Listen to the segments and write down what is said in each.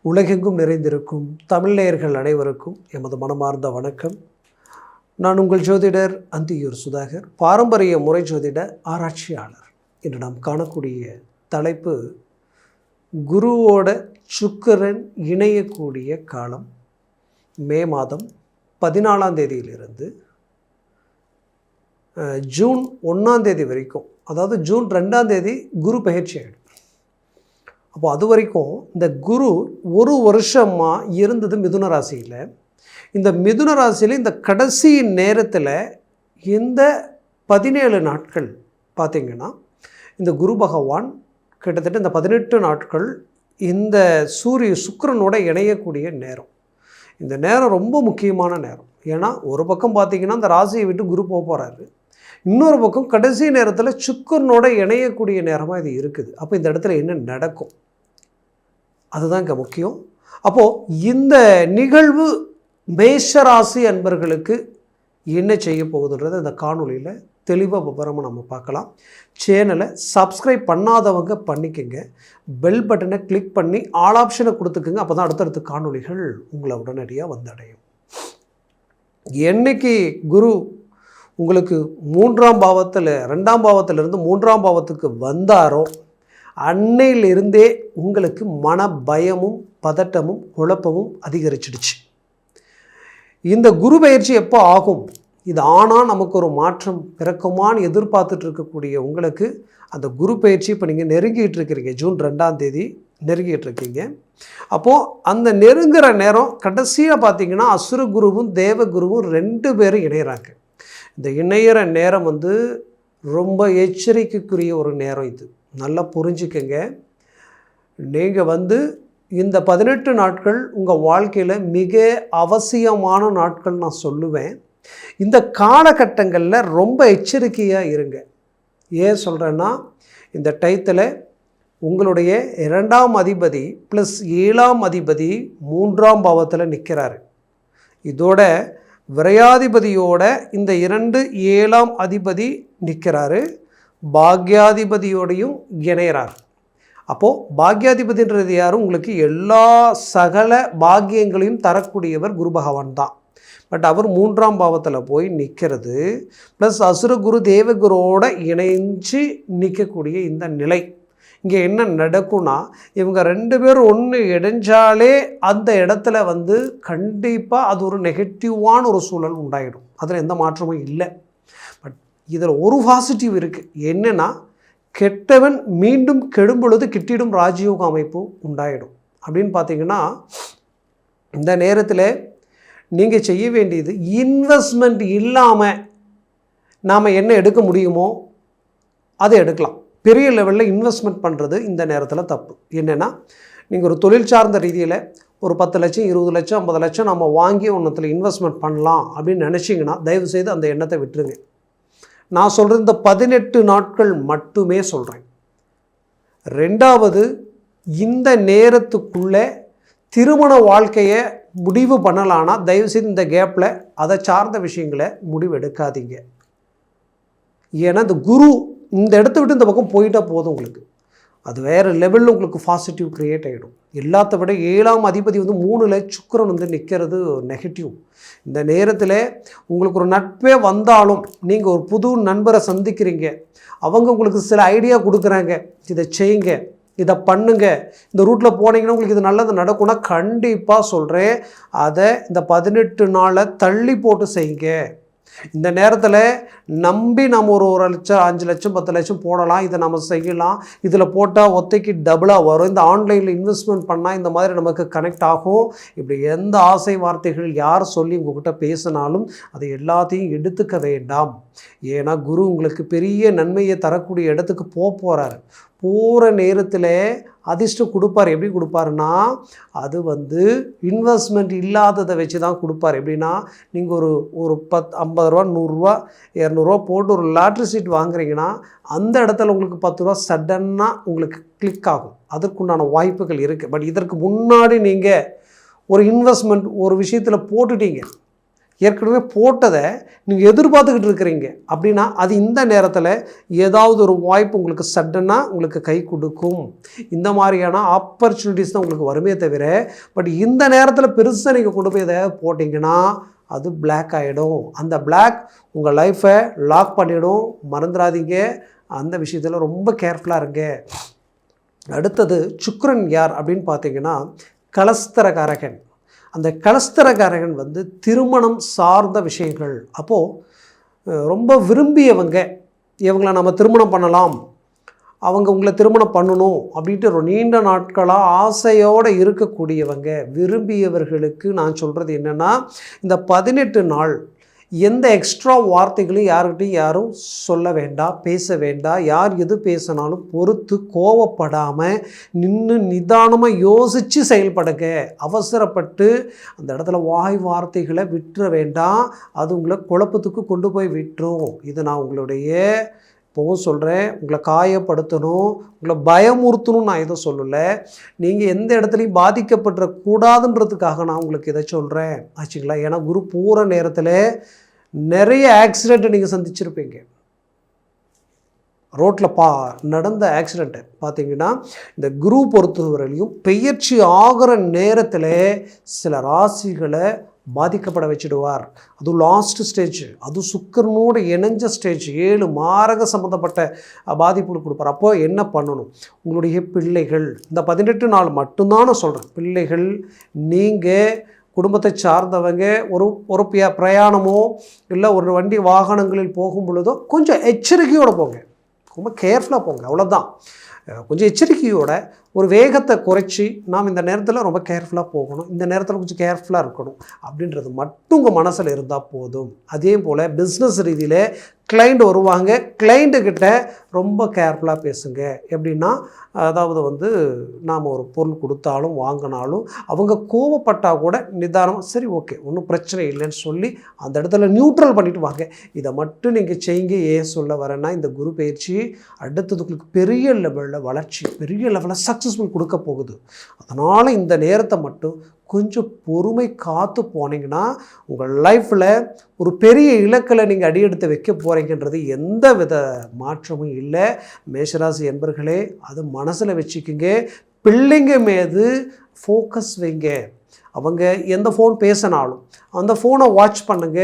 உலகெங்கும் நிறைந்திருக்கும் தமிழ் நேயர்கள் அனைவருக்கும் எமது மனமார்ந்த வணக்கம். நான் உங்கள் ஜோதிடர் அந்தியூர் சுதாகர், பாரம்பரிய முறை ஜோதிட ஆராய்ச்சியாளர். இன்று நாம் காணக்கூடிய தலைப்பு குருவோட சுக்கிரன் இணையக்கூடிய காலம். மே மாதம் 14ஆம் தேதியிலிருந்து ஜூன் 1ஆம் தேதி வரைக்கும், அதாவது ஜூன் 2ஆம் தேதி குரு பயிற்சி ஆகிடும். அப்போ அது வரைக்கும் இந்த குரு ஒரு வருஷமாக இருந்தது மிதுன ராசியில். இந்த மிதுன ராசியில் இந்த கடைசி நேரத்தில் இந்த 17 நாட்கள் பார்த்திங்கன்னா இந்த குரு பகவான் கிட்டத்தட்ட இந்த 18 நாட்கள் இந்த சுக்கிரனோட இணையக்கூடிய நேரம். இந்த நேரம் ரொம்ப முக்கியமான நேரம். ஏன்னா ஒரு பக்கம் பார்த்திங்கன்னா இந்த ராசியை விட்டு குரு போக போகிறாரு, இன்னொரு பக்கம் கடைசி நேரத்தில் சுக்கிரனோட இணையக்கூடிய நேரமாக இது இருக்குது. அப்போ இந்த இடத்துல என்ன நடக்கும், அதுதான் இங்கே முக்கியம். அப்போது இந்த நிகழ்வு மேஷராசி அன்பர்களுக்கு என்ன செய்ய போகுதுன்றது இந்த காணொலியில் தெளிவாக விவரமாக நம்ம பார்க்கலாம். சேனலை சப்ஸ்கிரைப் பண்ணாதவங்க பண்ணிக்கோங்க, பெல் பட்டனை கிளிக் பண்ணி ஆல் ஆப்ஷனை கொடுத்துக்குங்க. அப்போ தான் அடுத்தடுத்த காணொலிகள் உங்களை உடனடியாக வந்தடையும். என்னைக்கு குரு உங்களுக்கு 3ஆம் பாவத்தில் 2ஆம் பாவத்திலிருந்து 3ஆம் பாவத்துக்கு வந்தாரோ அன்னையிலிருந்தே உங்களுக்கு மன பயமும் பதட்டமும் குழப்பமும் அதிகரிச்சிடுச்சு. இந்த குரு பயிற்சி எப்போ ஆகும், இது ஆனால் நமக்கு ஒரு மாற்றம் பிறக்குமான்னு எதிர்பார்த்துட்டு இருக்கக்கூடிய உங்களுக்கு அந்த குரு பயிற்சி இப்போ நீங்கள் நெருங்கிட்டு இருக்கிறீங்க. ஜூன் 2ஆம் தேதி நெருங்கிட்டு இருக்கீங்க. அப்போது அந்த நெருங்குற நேரம் கடைசியாக பார்த்தீங்கன்னா அசுர குருவும் தேவ குருவும் 2 பேரும் இணையிறாங்க. இந்த இணையிற நேரம் ரொம்ப எச்சரிக்கைக்குரிய ஒரு நேரம். இது நல்லா புரிஞ்சுக்கங்க. நீங்கள் இந்த 18 நாட்கள் உங்கள் வாழ்க்கையில் மிக அவசியமான நாட்கள் நான் சொல்லுவேன். இந்த காலகட்டங்களில் ரொம்ப எச்சரிக்கையாக இருங்க. ஏன் சொல்கிறேன்னா, இந்த டயத்தில் உங்களுடைய 2ஆம் அதிபதி ப்ளஸ் 7ஆம் அதிபதி 3ஆம் பாவத்தில் நிற்கிறாரு. இதோட விரையாதிபதியோட இந்த 2 7ஆம் அதிபதி நிற்கிறாரு, பாக்யாதிபதியோடையும் இணைகிறார். அப்போது பாக்யாதிபதின்றது யாரும் உங்களுக்கு எல்லா சகல பாக்கியங்களையும் தரக்கூடியவர் குரு பகவான் தான். பட் அவர் 3ஆம் பாவத்தில் போய் நிற்கிறது ப்ளஸ் அசுர குரு தேவகுரோட இணைஞ்சு நிற்கக்கூடிய இந்த நிலை. இங்கே என்ன நடக்கும்னா, இவங்க 2 பேரும் ஒன்று இடைஞ்சாலே அந்த இடத்துல கண்டிப்பாக அது ஒரு நெகட்டிவான ஒரு சூழல் உண்டாயிடும். அதில் எந்த மாற்றமும் இல்லை. பட் இதில் ஒரு பாசிட்டிவ் இருக்குது. என்னென்னா, கெட்டவன் மீண்டும் கெடும் பொழுது கிட்டிடும் ராஜயோக அமைப்பு உண்டாயிடும். அப்படின்னு பார்த்தீங்கன்னா, இந்த நேரத்தில் நீங்கள் செய்ய வேண்டியது, இன்வெஸ்ட்மெண்ட் இல்லாமல் நாம் என்ன எடுக்க முடியுமோ அதை எடுக்கலாம். பெரிய லெவலில் இன்வெஸ்ட்மெண்ட் பண்ணுறது இந்த நேரத்தில் தப்பு. என்னென்னா, நீங்கள் ஒரு தொழில் சார்ந்த ரீதியில் ஒரு 10 லட்சம் 20 லட்சம் 50 லட்சம் நம்ம வாங்கி ஒன்றத்தில் இன்வெஸ்ட்மெண்ட் பண்ணலாம் அப்படின்னு நினச்சிங்கன்னா தயவுசெய்து அந்த எண்ணத்தை விட்டுருங்க. நான் சொல்கிறது இந்த 18 நாட்கள் மட்டுமே சொல்கிறேன். 2வது, இந்த நேரத்துக்குள்ளே திருமண வாழ்க்கையை முடிவு பண்ணலான்னா தயவுசெய்து இந்த கேப்பில் அதை சார்ந்த விஷயங்களை முடிவு எடுக்காதீங்க. ஏன்னா இந்த குரு இந்த இடத்த விட்டு இந்த பக்கம் போயிட்டால் போதும், உங்களுக்கு அது வேறு லெவலில் உங்களுக்கு பாசிட்டிவ் க்ரியேட் ஆகிடும். எல்லாத்த விட 7ஆம் அதிபதி 3ல் சுக்கிரன் நிற்கிறது நெகட்டிவ். இந்த நேரத்தில் உங்களுக்கு ஒரு நட்பே வந்தாலும் நீங்கள் ஒரு புது நண்பரை சந்திக்கிறீங்க, அவங்க உங்களுக்கு சில ஐடியா கொடுக்குறாங்க, இதை செய்யுங்க, இதை பண்ணுங்க, இந்த ரூட்டில் போனீங்கன்னா உங்களுக்கு இது நல்லது நடக்கும்னா கண்டிப்பாக சொல்கிறேன், அதை இந்த 18 நாளை தள்ளி போட்டு செய்யுங்க. இந்த நேரத்தில் நம்பி நம்ம ஒரு லட்சம் 5 லட்சம் 10 லட்சம் போடலாம், இதை நம்ம செய்யலாம், இதில் போட்டால் ஒத்தைக்கு டபுளாக வரும், இந்த ஆன்லைனில் இன்வெஸ்ட்மெண்ட் பண்ணால் இந்த மாதிரி நமக்கு கனெக்ட் ஆகும், இப்படி எந்த ஆசை வார்த்தைகள் யார் சொல்லி உங்கள்கிட்ட பேசினாலும் அதை எல்லாத்தையும் எடுத்துக்க வேண்டாம். ஏன்னா குரு உங்களுக்கு பெரிய நன்மையை தரக்கூடிய இடத்துக்கு போகிறாரு. போகிற நேரத்தில் அதிர்ஷ்டம் கொடுப்பார். எப்படி கொடுப்பாருன்னா, அது இன்வெஸ்ட்மெண்ட் இல்லாததை வச்சு தான் கொடுப்பார். எப்படின்னா, நீங்கள் ஒரு 50 ரூபா 100 ரூபா 200 ரூபா போட்டு ஒரு லாட்ரி சீட் வாங்குறீங்கன்னா அந்த இடத்துல உங்களுக்கு 10 ரூபா சடன்னாக உங்களுக்கு கிளிக் ஆகும். அதற்குண்டான வாய்ப்புகள் இருக்குது. பட் இதற்கு முன்னாடி நீங்கள் ஒரு இன்வெஸ்ட்மெண்ட் ஒரு விஷயத்தில் போட்டுட்டீங்க, ஏற்கனவே போட்டதை நீங்கள் எதிர்பார்த்துக்கிட்டு இருக்கிறீங்க அப்படின்னா அது இந்த நேரத்தில் ஏதாவது ஒரு வாய்ப்பு உங்களுக்கு சடனாக உங்களுக்கு கை கொடுக்கும். இந்த மாதிரியான ஆப்பர்ச்சுனிட்டிஸ் தான் உங்களுக்கு வருமே தவிர, பட் இந்த நேரத்தில் பெருசாக நீங்கள் கொண்டு போய் எதாவது போட்டிங்கன்னா அது பிளாக் ஆகிடும். அந்த பிளாக் உங்கள் லைஃப்பை லாக் பண்ணிவிடும். மறந்துடாதீங்க, அந்த விஷயத்தில் ரொம்ப கேர்ஃபுல்லாக இருங்க. அடுத்தது சுக்கிரன் யார் அப்படின்னு பார்த்தீங்கன்னா கலஸ்தரகாரகன். அந்த கலஸ்தரகாரகன் திருமணம் சார்ந்த விஷயங்கள். அப்போது ரொம்ப விரும்பியவங்க, இவங்களை நம்ம திருமணம் பண்ணலாம், அவங்க உங்களை திருமணம் பண்ணணும் அப்படின்ட்டு ஒரு நீண்ட நாட்களாக ஆசையோடு இருக்கக்கூடியவங்க, விரும்பியவர்களுக்கு நான் சொல்கிறது என்னென்னா, இந்த 18 நாள் எந்த எக்ஸ்ட்ரா வார்த்தைகளையும் யார்கிட்டையும் யாரும் சொல்ல வேண்டாம், பேச வேண்டாம். யார் எது பேசினாலும் பொறுத்து கோவப்படாமல் நின்று நிதானமாக யோசித்து செயல்படுங்க. அவசரப்பட்டு அந்த இடத்துல வாய் வார்த்தைகளை விட்டுற வேண்டாம். அது உங்களை குழப்பத்துக்கு கொண்டு போய் விட்டுரும். இது நான் உங்களுடைய இப்போவும் சொல்கிறேன், உங்களை காயப்படுத்தணும், உங்களை பயமுறுத்தணும் நான் எதுவும் சொல்லலை. நீங்கள் எந்த இடத்துலையும் பாதிக்கப்பட்டுறக்கூடாதுன்றதுக்காக நான் உங்களுக்கு இதை சொல்கிறேன் ஆச்சுங்களா. ஏன்னா குரு பூர நேரத்தில் நிறைய ஆக்சிடெண்ட்டை நீங்கள் சந்திச்சிருப்பீங்க. ரோட்டில் நடந்த ஆக்சிடெண்ட்டு பார்த்தீங்கன்னா, இந்த குரு பொறுத்தவரையிலையும் பெயர்ச்சி ஆகிற நேரத்தில் சில ராசிகளை பாதிக்கப்பட வச்சுடுவார். அதுவும் லாஸ்ட் ஸ்டேஜ், அதுவும் சுக்கிரனோடு இணைஞ்ச ஸ்டேஜ் 7 மாரக சம்மந்தப்பட்ட பாதிப்புகள் கொடுப்பார். அப்போ என்ன பண்ணணும்? உங்களுடைய பிள்ளைகள், இந்த 18 நாள் மட்டும்தான் நான் சொல்கிறேன். பிள்ளைகள், நீங்கள் குடும்பத்தை சார்ந்தவங்க ஒரு பிரயாணமோ இல்லை ஒரு வண்டி வாகனங்களில் போகும் பொழுதோ கொஞ்சம் எச்சரிக்கையோடு போங்க, ரொம்ப கேர்ஃபுல்லாக போங்க. அவ்வளோதான். கொஞ்சம் எச்சரிக்கையோட ஒரு வேகத்தை குறைச்சி நாம் இந்த நேரத்தில் ரொம்ப கேர்ஃபுல்லாக போகணும், இந்த நேரத்தில் கொஞ்சம் கேர்ஃபுல்லாக இருக்கணும் அப்படின்றது மட்டும் உங்கள் மனசில் இருந்தால் போதும். அதே போல் பிஸ்னஸ் ரீதியில் கிளைண்ட் வருவாங்க, கிளைண்ட்டுக்கிட்ட ரொம்ப கேர்ஃபுல்லாக பேசுங்க. எப்படின்னா, அதாவது நாம் ஒரு பொருள் கொடுத்தாலும் வாங்கினாலும் அவங்க கோவப்பட்டால் கூட நிதானம், சரி ஓகே ஒன்றும் பிரச்சனை இல்லைன்னு சொல்லி அந்த இடத்துல நியூட்ரல் பண்ணிவிட்டு வாங்க. இதை மட்டும் நீங்கள் செய்யுங்க. ஏன் சொல்ல வரேன்னா, இந்த குரு பயிற்சி அடுத்தது உங்களுக்கு பெரிய லெவலில் வளர்ச்சி, பெரிய லெவலில் சக்ஸஸ்ஃபுல் கொடுக்க போகுது. அதனால் இந்த நேரத்தை மட்டும் கொஞ்சம் பொறுமை காத்து போனீங்கன்னா உங்கள் லைஃப்பில் ஒரு பெரிய இலக்கில் நீங்கள் அடியெடுத்து வைக்க போகிறீங்கன்றது எந்த வித மாற்றமும் இல்லை. மேஷராசி என்பர்களே, அது மனசில் வச்சுக்கிங்க. பிள்ளைங்க மீது ஃபோக்கஸ் வைங்க. அவங்க எந்த ஃபோன் பேசினாலும் அந்த ஃபோனை வாட்ச் பண்ணுங்க.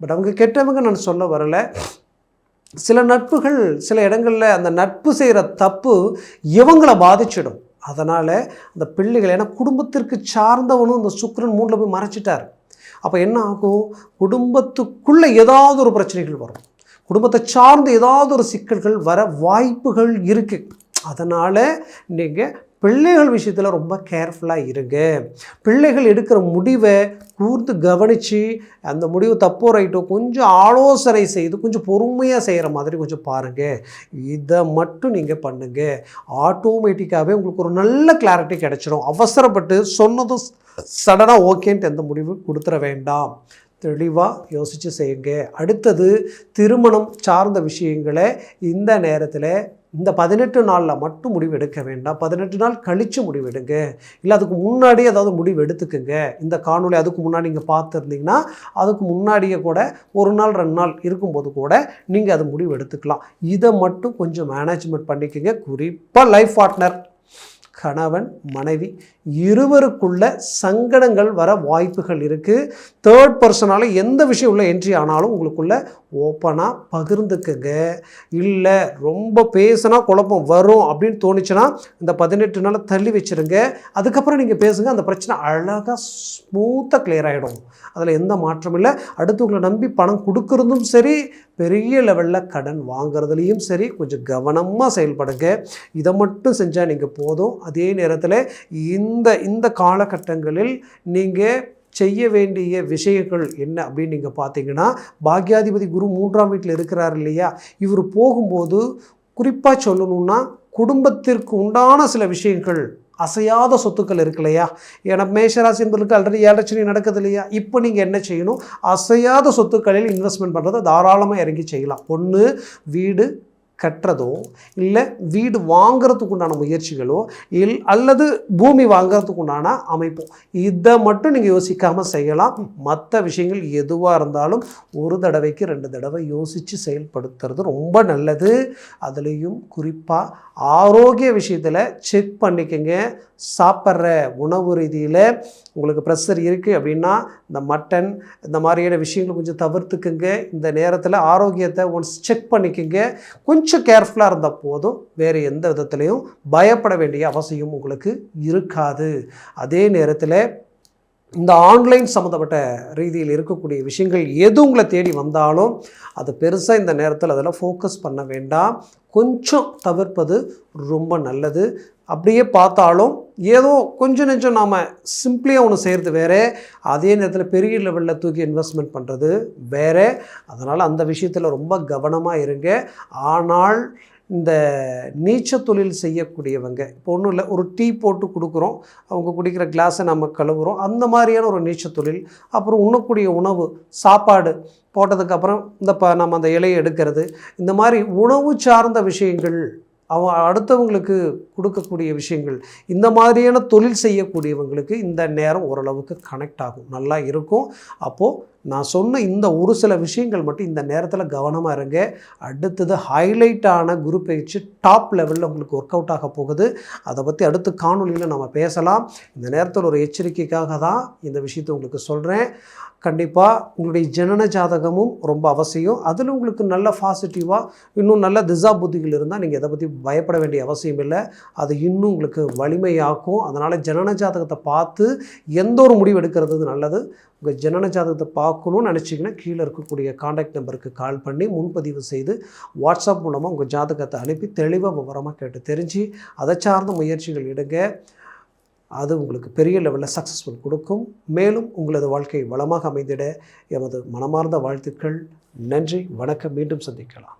பட் அவங்க கெட்டவங்க நான் சொல்ல வரலை. சில நட்புகள் சில இடங்களில் அந்த நட்பு செய்கிற தப்பு இவங்களை பாதிச்சிடும். அதனால் அந்த பிள்ளைகள், ஏன்னா குடும்பத்திற்கு சார்ந்தவனும் இந்த சுக்கிரன் 3ல் போய் மறைச்சிட்டார். அப்போ என்ன ஆகும்? குடும்பத்துக்குள்ளே ஏதாவது ஒரு பிரச்சனைகள் வரும், குடும்பத்தை சார்ந்து ஏதாவது ஒரு சிக்கல்கள் வர வாய்ப்புகள் இருக்குது. அதனால் நீங்கள் பிள்ளைகள் விஷயத்தில் ரொம்ப கேர்ஃபுல்லாக இருங்க. பிள்ளைகள் எடுக்கிற முடிவை கூர்ந்து கவனித்து அந்த முடிவு தப்போ ரைட்டோ கொஞ்சம் ஆலோசனை செய்து கொஞ்சம் பொறுமையாக செய்கிற மாதிரி கொஞ்சம் பாருங்கள். இதை மட்டும் நீங்கள் பண்ணுங்கள். ஆட்டோமேட்டிக்காகவே உங்களுக்கு ஒரு நல்ல கிளாரிட்டி கிடச்சிடும். அவசரப்பட்டு சொன்னதும் சடனாக ஓகேன்ட்டு எந்த முடிவு கொடுத்துட வேண்டாம். தெளிவாக யோசித்து செய்யுங்க. அடுத்தது திருமணம் சார்ந்த விஷயங்களை இந்த நேரத்தில் இந்த 18 நாளில் மட்டும் முடிவு எடுக்க வேண்டாம். 18 நாள் கழித்து முடிவு எடுங்க. இல்லை அதுக்கு முன்னாடியே ஏதாவது முடிவு எடுத்துக்குங்க. இந்த காணொலி அதுக்கு முன்னாடி நீங்கள் பார்த்துருந்தீங்கன்னா அதுக்கு முன்னாடியே கூட 1 நாள் 2 நாள் இருக்கும்போது கூட நீங்கள் அது முடிவு எடுத்துக்கலாம். இதை மட்டும் கொஞ்சம் மேனேஜ்மெண்ட் பண்ணிக்கோங்க. குறிப்பாக லைஃப் பார்ட்னர், கணவன் மனைவி இருவருக்குள்ள சங்கடங்கள் வர வாய்ப்புகள் இருக்குது. தேர்ட் பர்சனால் எந்த விஷயம் உள்ள என்ட்ரி ஆனாலும் உங்களுக்குள்ள ஓப்பனாக பகிர்ந்துக்குங்க. இல்லை ரொம்ப பேசினா குழப்பம் வரும் அப்படின்னு தோணுச்சுன்னா இந்த 18 நாளை தள்ளி வச்சுருங்க. அதுக்கப்புறம் நீங்கள் பேசுங்க. அந்த பிரச்சனை அழகாக ஸ்மூத்தாக கிளியர் ஆகிடும். அதில் எந்த மாற்றமும் இல்லை. அடுத்தவங்களை நம்பி பணம் கொடுக்கறதும் சரி, பெரிய லெவலில் கடன் வாங்குறதுலேயும் சரி கொஞ்சம் கவனமாக செயல்படுங்க. இதை மட்டும் செஞ்சால் நீங்கள் போதும். அதே நேரத்தில் இந்த காலகட்டங்களில் நீங்கள் செய்ய வேண்டிய விஷயங்கள் என்ன அப்படின்னு நீங்கள் பார்த்தீங்கன்னா, பாக்யாதிபதி குரு 3ஆம் வீட்டில் இருக்கிறார் இல்லையா, இவர் போகும்போது குறிப்பாக சொல்லணுன்னா குடும்பத்திற்கு உண்டான சில விஷயங்கள், அசையாத சொத்துக்கள் இருக்கு இல்லையா. ஏன்னா மேஷராசி என்பதற்கு ஆல்ரெடி 7 சனி நடக்குது இல்லையா. இப்போ நீங்கள் என்ன செய்யணும்? அசையாத சொத்துக்களில் இன்வெஸ்ட்மெண்ட் பண்ணுறதை தாராளமாக இறங்கி செய்யலாம். ஒன்று வீடு, கட்டுறதோ இல்லை வீடு வாங்கிறதுக்கு உண்டான முயற்சிகளோ அல்லது பூமி வாங்கிறதுக்கு உண்டான அமைப்போ, இதை மட்டும் நீங்கள் யோசிக்காமல் செய்யலாம். மற்ற விஷயங்கள் எதுவாக இருந்தாலும் ஒரு தடவைக்கு 2 தடவை யோசித்து செயல்படுத்துறது ரொம்ப நல்லது. அதுலேயும் குறிப்பாக ஆரோக்கிய விஷயத்தில் செக் பண்ணிக்கங்க. சாப்பிட்ற உணவு ரீதியில் உங்களுக்கு ப்ரெஷர் இருக்குது அப்படின்னா இந்த மட்டன் இந்த மாதிரியான விஷயங்களை கொஞ்சம் தவிர்த்துக்குங்க. இந்த நேரத்தில் ஆரோக்கியத்தை ஒன்ஸ் செக் பண்ணிக்கங்க. கொஞ்சம் கேர்ஃபுல்லாக இருந்தால் போதும். வேறு எந்த விதத்துலையும் பயப்பட வேண்டிய அவசியம் உங்களுக்கு இருக்காது. அதே நேரத்தில் இந்த ஆன்லைன் சம்மந்தப்பட்ட ரீதியில் இருக்கக்கூடிய விஷயங்கள் எது உங்களை தேடி வந்தாலும் அது பெருசாக இந்த நேரத்தில் அதில் ஃபோக்கஸ் பண்ண வேண்டாம். கொஞ்சம் தவிர்ப்பது ரொம்ப நல்லது. அப்படியே பார்த்தாலும் ஏதோ கொஞ்சம் நெஞ்சம் நாம் சிம்பிளியாக ஒன்று செய்கிறது வேறு, அதே நேரத்தில் பெரிய லெவலில் தூக்கி இன்வெஸ்ட்மெண்ட் பண்ணுறது வேறு. அதனால் அந்த விஷயத்தில் ரொம்ப கவனமாக இருங்க. ஆனால் இந்த நீச்சல் தொழில் செய்யக்கூடியவங்க இப்போ ஒன்றும் இல்லை, ஒரு டீ போட்டு கொடுக்குறோம், அவங்க குடிக்கிற கிளாஸை நம்ம கழுவுறோம், அந்த மாதிரியான ஒரு நீச்சல் தொழில். அப்புறம் உண்ணக்கூடிய உணவு சாப்பாடு போட்டதுக்கப்புறம் நம்ம அந்த இலையை எடுக்கிறது, இந்த மாதிரி உணவு சார்ந்த விஷயங்கள், அடுத்தவங்களுக்கு கொடுக்கக்கூடிய விஷயங்கள், இந்த மாதிரியான தொழில் செய்யக்கூடியவங்களுக்கு இந்த நேரம் ஓரளவுக்கு கனெக்ட் ஆகும், நல்லா இருக்கும். அப்போது நான் சொன்ன இந்த ஒரு சில விஷயங்கள் மட்டும் இந்த நேரத்தில் கவனமாக இருங்க. அடுத்தது ஹைலைட்டான குரு பயிற்சி டாப் லெவலில் உங்களுக்கு ஒர்க் அவுட் ஆக போகுது. அதை பற்றி அடுத்த காணொலியில் நம்ம பேசலாம். இந்த நேரத்தில் ஒரு எச்சரிக்கைக்காக தான் இந்த விஷயத்தை உங்களுக்கு சொல்கிறேன். கண்டிப்பாக உங்களுடைய ஜனன ஜாதகமும் ரொம்ப அவசியம். அதில் உங்களுக்கு நல்ல பாசிட்டிவாக இன்னும் நல்ல திசா புத்திகள் இருந்தால் நீங்கள் எதை பற்றி பயப்பட வேண்டிய அவசியம் இல்லை. அது இன்னும் உங்களுக்கு வலிமையாக்கும். அதனால் ஜனன ஜாதகத்தை பார்த்து எந்த ஒரு முடிவு எடுக்கிறது நல்லது. உங்கள் ஜனன ஜாதகத்தை பார்க்கணுன்னு நினச்சிங்கன்னா கீழே இருக்கக்கூடிய காண்டாக்ட் நம்பருக்கு கால் பண்ணி முன்பதிவு செய்து வாட்ஸ்அப் மூலமாக உங்கள் ஜாதகத்தை அனுப்பி தெளிவாக விவரமாக கேட்டு தெரிஞ்சு அதை சார்ந்த முயற்சிகள் எடுங்க. அது உங்களுக்கு பெரிய லெவலில் சக்ஸஸ்ஃபுல் கொடுக்கும். மேலும் உங்களது வாழ்க்கை வளமாக அமைந்திட எமது மனமார்ந்த வாழ்த்துக்கள். நன்றி, வணக்கம். மீண்டும் சந்திக்கலாம்.